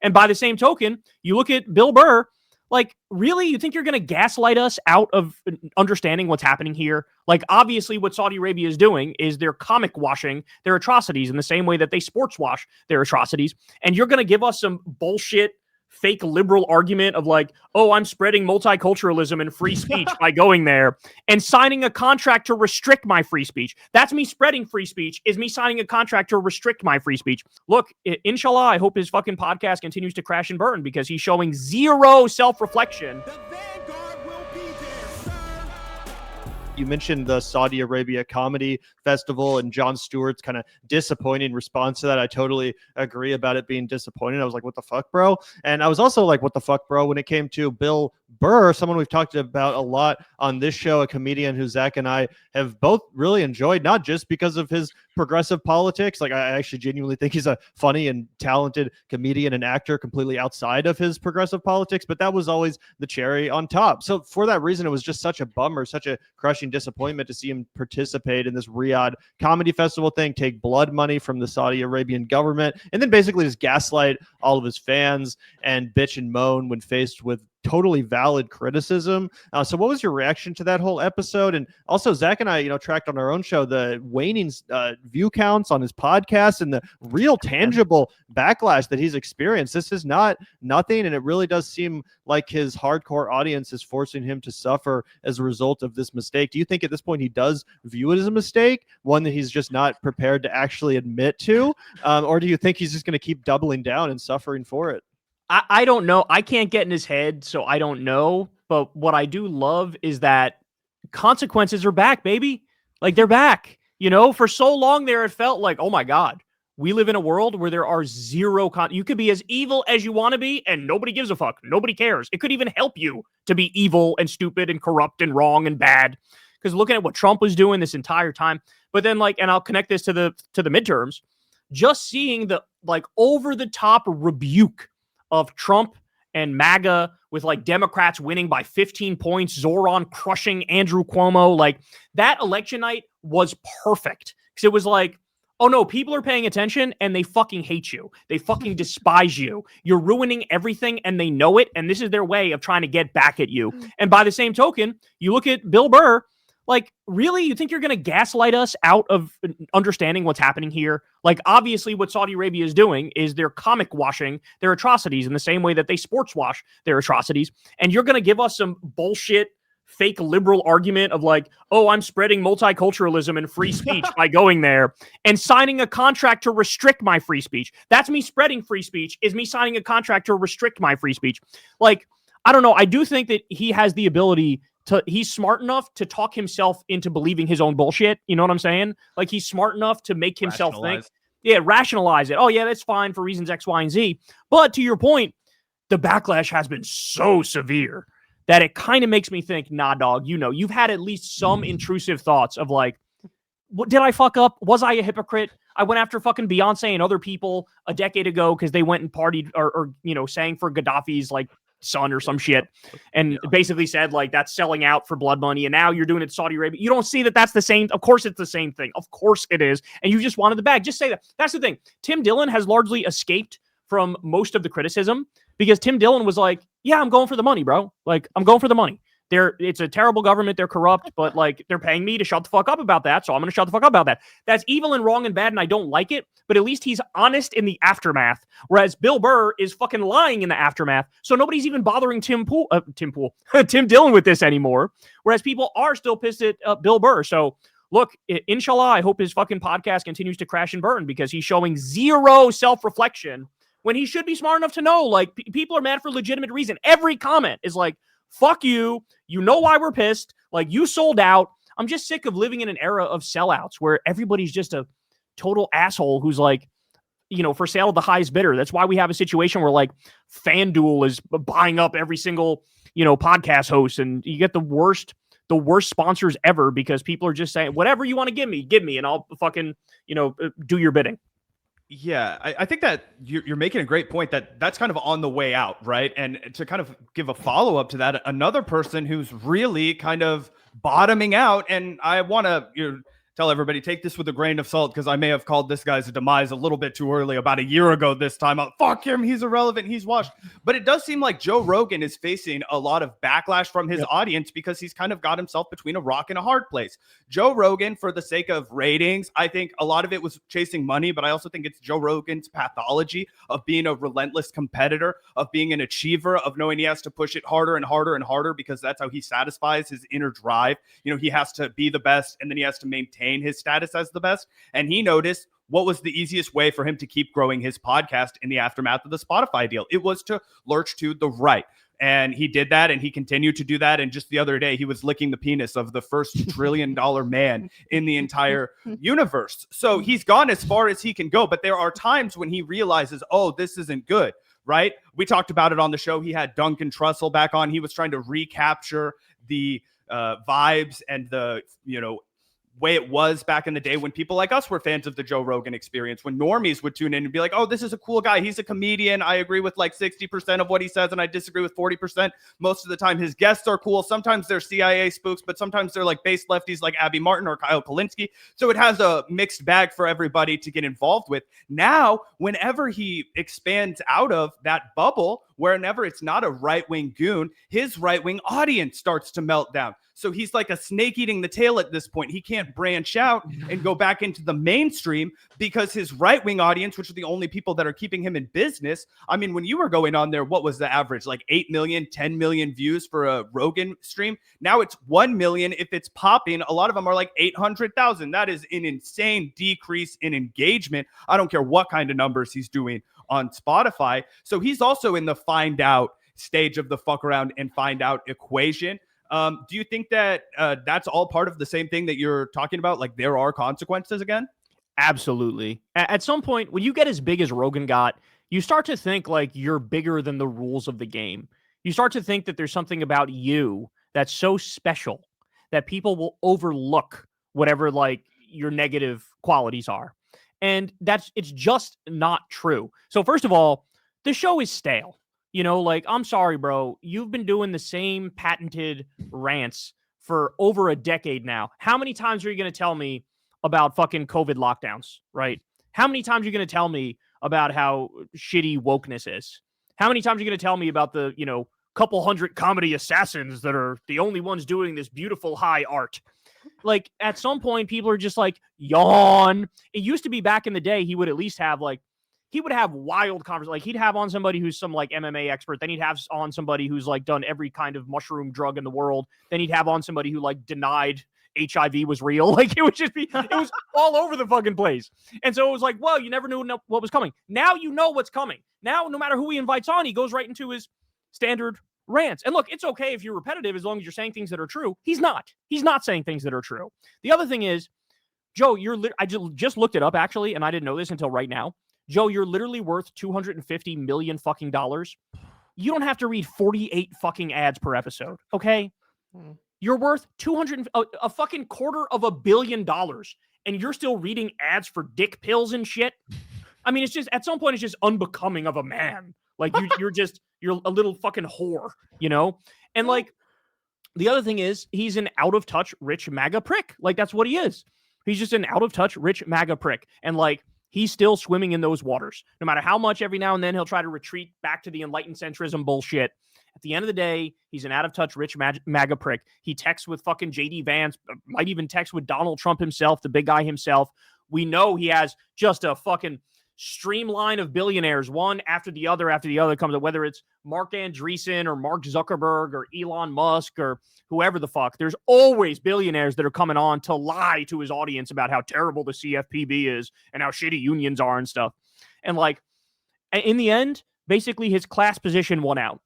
And by the same token, you look at Bill Burr, like, really? You think you're going to gaslight us out of understanding what's happening here? Like, obviously, what Saudi Arabia is doing is they're comic washing their atrocities in the same way that they sports wash their atrocities. And you're going to give us some bullshit, fake liberal argument of like, oh, I'm spreading multiculturalism and free speech by going there and signing a contract to restrict my free speech. That's me spreading free speech, is me signing a contract to restrict my free speech. Look, inshallah, I hope his fucking podcast continues to crash and burn because he's showing zero self-reflection. The vanguard will be there, sir. You mentioned the Saudi Arabia Comedy Festival and Jon Stewart's kind of disappointing response to that. I totally agree about it being disappointing. I was like, what the fuck, bro? And I was also like, what the fuck, bro, when it came to Bill Burr, someone we've talked about a lot on this show, a comedian who Zach and I have both really enjoyed, not just because of his progressive politics. Like, I actually genuinely think he's a funny and talented comedian and actor completely outside of his progressive politics, but that was always the cherry on top. So for that reason, it was just such a bummer, such a crushing disappointment to see him participate in this Riyadh Comedy Festival thing, take blood money from the Saudi Arabian government, and then basically just gaslight all of his fans and bitch and moan when faced with totally valid criticism. So what was your reaction to that whole episode? And also, Zach and I, tracked on our own show the waning view counts on his podcast and the real tangible backlash that he's experienced. This is not nothing, and it really does seem like his hardcore audience is forcing him to suffer as a result of this mistake. Do you think at this point he does view it as a mistake, one that he's just not prepared to actually admit to? Or do you think he's just going to keep doubling down and suffering for it? I don't know. I can't get in his head, so I don't know. But what I do love is that consequences are back, baby. Like, they're back. For so long there, it felt like, oh my God, we live in a world where there are zero you could be as evil as you want to be, and nobody gives a fuck. Nobody cares. It could even help you to be evil and stupid and corrupt and wrong and bad. Because looking at what Trump was doing this entire time, but then and I'll connect this to the midterms, just seeing the over the top rebuke of Trump and MAGA with Democrats winning by 15 points, Zoran crushing Andrew Cuomo. That election night was perfect because it was like, oh no, people are paying attention and they fucking hate you. They fucking despise you. You're ruining everything and they know it. And this is their way of trying to get back at you. And by the same token, you look at Bill Burr, really? You think you're going to gaslight us out of understanding what's happening here? Obviously, what Saudi Arabia is doing is they're comic washing their atrocities in the same way that they sports wash their atrocities. And you're going to give us some bullshit, fake liberal argument of oh, I'm spreading multiculturalism and free speech by going there and signing a contract to restrict my free speech. That's me spreading free speech, is me signing a contract to restrict my free speech. I don't know. I do think that he has the ability he's smart enough to talk himself into believing his own bullshit. You know what I'm saying? He's smart enough to make himself think. Yeah, rationalize it. Oh, yeah, that's fine for reasons X, Y, and Z. But to your point, the backlash has been so severe that it kind of makes me think, nah, dog, you've had at least some intrusive thoughts of did I fuck up? Was I a hypocrite? I went after fucking Beyonce and other people a decade ago because they went and partied or sang for Gaddafi's son or some shit and basically said that's selling out for blood money, and now you're doing it to Saudi Arabia. You don't see that that's the same. Of course it's the same thing. Of course it is. And you just wanted the bag. Just say that. That's the thing. Tim Dillon has largely escaped from most of the criticism because Tim Dillon was yeah, I'm going for the money, bro. I'm going for the money. It's a terrible government. They're corrupt, but they're paying me to shut the fuck up about that. So I'm going to shut the fuck up about that. That's evil and wrong and bad. And I don't like it, but at least he's honest in the aftermath. Whereas Bill Burr is fucking lying in the aftermath. So nobody's even bothering Tim Dillon with this anymore. Whereas people are still pissed at Bill Burr. So look, inshallah, I hope his fucking podcast continues to crash and burn because he's showing zero self-reflection when he should be smart enough to know, people are mad for legitimate reason. Every comment is fuck you. You know why we're pissed. You sold out. I'm just sick of living in an era of sellouts where everybody's just a total asshole who's for sale at the highest bidder. That's why we have a situation where FanDuel is buying up every single, podcast host, and you get the worst sponsors ever because people are just saying, whatever you want to give me, and I'll fucking, do your bidding. Yeah, I think that you're making a great point that's kind of on the way out, right? And to kind of give a follow-up to that, another person who's really kind of bottoming out, and I want to tell everybody, take this with a grain of salt, because I may have called this guy's demise a little bit too early about a year ago this time. Fuck him, he's irrelevant, he's washed. But it does seem like Joe Rogan is facing a lot of backlash from his audience because he's kind of got himself between a rock and a hard place. Joe Rogan, for the sake of ratings, I think a lot of it was chasing money, but I also think it's Joe Rogan's pathology of being a relentless competitor, of being an achiever, of knowing he has to push it harder and harder and harder because that's how he satisfies his inner drive. You know, he has to be the best and then he has to maintain his status as the best. And he noticed what was the easiest way for him to keep growing his podcast in the aftermath of the Spotify deal. It was to lurch to the right. And he did that and he continued to do that. And just the other day, he was licking the penis of the first $1 trillion man in the entire universe. So he's gone as far as he can go. But there are times when he realizes, oh, this isn't good. Right? We talked about it on the show. He had Duncan Trussell back on. He was trying to recapture the vibes and the, way it was back in the day when people like us were fans of the Joe Rogan Experience, when normies would tune in and be like, oh, this is a cool guy. He's a comedian. I agree with like 60% of what he says and I disagree with 40%. Most of the time his guests are cool. Sometimes they're CIA spooks, but sometimes they're like base lefties like Abby Martin or Kyle Kulinski. So it has a mixed bag for everybody to get involved with. Now, whenever he expands out of that bubble, whenever it's not a right-wing goon, his right-wing audience starts to melt down. So he's like a snake eating the tail at this point. He can't branch out and go back into the mainstream because his right-wing audience, which are the only people that are keeping him in business. I mean, when you were going on there, what was the average? Like 8 million, 10 million views for a Rogan stream. Now it's 1 million. If it's popping, a lot of them are like 800,000. That is an insane decrease in engagement. I don't care what kind of numbers he's doing on Spotify. So he's also in the find out stage of the fuck around and find out equation. Do you think that that's all part of the same thing that you're talking about? Like there are consequences again? Absolutely. At some point, when you get as big as Rogan got, you start to think like you're bigger than the rules of the game. You start to think that there's something about you that's so special that people will overlook whatever like your negative qualities are. And it's just not true. So first of all, the show is stale. I'm sorry, bro. You've been doing the same patented rants for over a decade now. How many times are you going to tell me about fucking COVID lockdowns, right? How many times are you going to tell me about how shitty wokeness is? How many times are you going to tell me about the, couple hundred comedy assassins that are the only ones doing this beautiful high art? Like, at some point, people are just like, yawn. It used to be back in the day, he would at least have he would have wild conversations. Like he'd have on somebody who's some like MMA expert. Then he'd have on somebody who's like done every kind of mushroom drug in the world. Then he'd have on somebody who like denied HIV was real. Like it was all over the fucking place. And so it was like, well, you never knew what was coming. Now you know what's coming. Now, no matter who he invites on, he goes right into his standard rants. And look, it's okay if you're repetitive as long as you're saying things that are true. He's not saying things that are true. The other thing is, Joe, I just looked it up actually, and I didn't know this until right now. Joe, you're literally worth $250 million fucking dollars. You don't have to read 48 fucking ads per episode, okay? You're worth a fucking $250 million, and you're still reading ads for dick pills and shit. I mean, it's just at some point it's just unbecoming of a man. Like you're a little fucking whore, And like the other thing is he's an out of touch rich MAGA prick. Like that's what he is. He's just an out of touch rich MAGA prick, and like. He's still swimming in those waters. No matter how much every now and then he'll try to retreat back to the enlightened centrism bullshit. At the end of the day, he's an out-of-touch rich MAGA prick. He texts with fucking J.D. Vance, might even text with Donald Trump himself, the big guy himself. We know he has just a fucking streamline of billionaires, one after the other comes up, whether it's Mark Andreessen or Mark Zuckerberg or Elon Musk or whoever the fuck. There's always billionaires that are coming on to lie to his audience about how terrible the CFPB is and how shitty unions are and stuff. And like, in the end, basically his class position won out.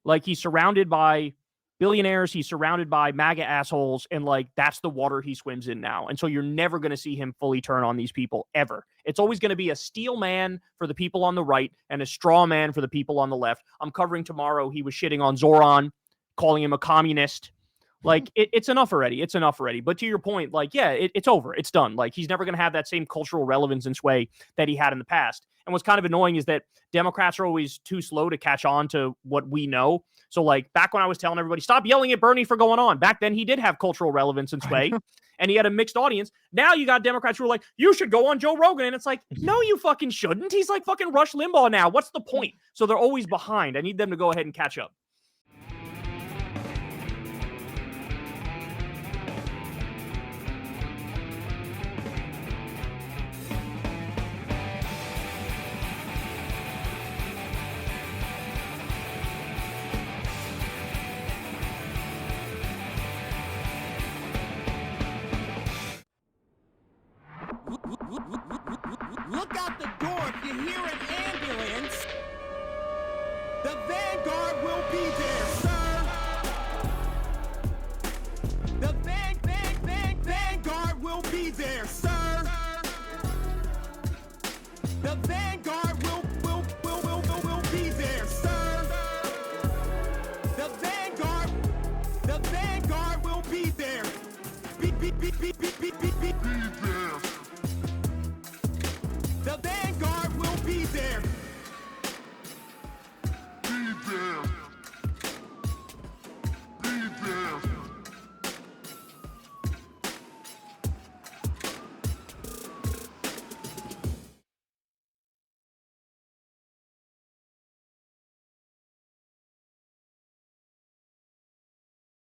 Like he's surrounded by billionaires, he's surrounded by MAGA assholes, and like that's the water he swims in now. And so you're never going to see him fully turn on these people ever. It's always going to be a steel man for the people on the right and a straw man for the people on the left. I'm covering tomorrow. He was shitting on Zoran, calling him a communist. Like it's enough already. It's enough already. But to your point, like, yeah, it's over. It's done. Like he's never going to have that same cultural relevance and sway that he had in the past. And what's kind of annoying is that Democrats are always too slow to catch on to what we know. So like back when I was telling everybody, stop yelling at Bernie for going on. Back then he did have cultural relevance and sway and he had a mixed audience. Now you got Democrats who are like, you should go on Joe Rogan. And it's like, no, you fucking shouldn't. He's like fucking Rush Limbaugh now. What's the point? So they're always behind. I need them to go ahead and catch up. Look out the door if you hear an ambulance. The Vanguard will be there, sir. The Vanguard will be there, sir. The Vanguard will be there, sir. The Vanguard will be there. Be there.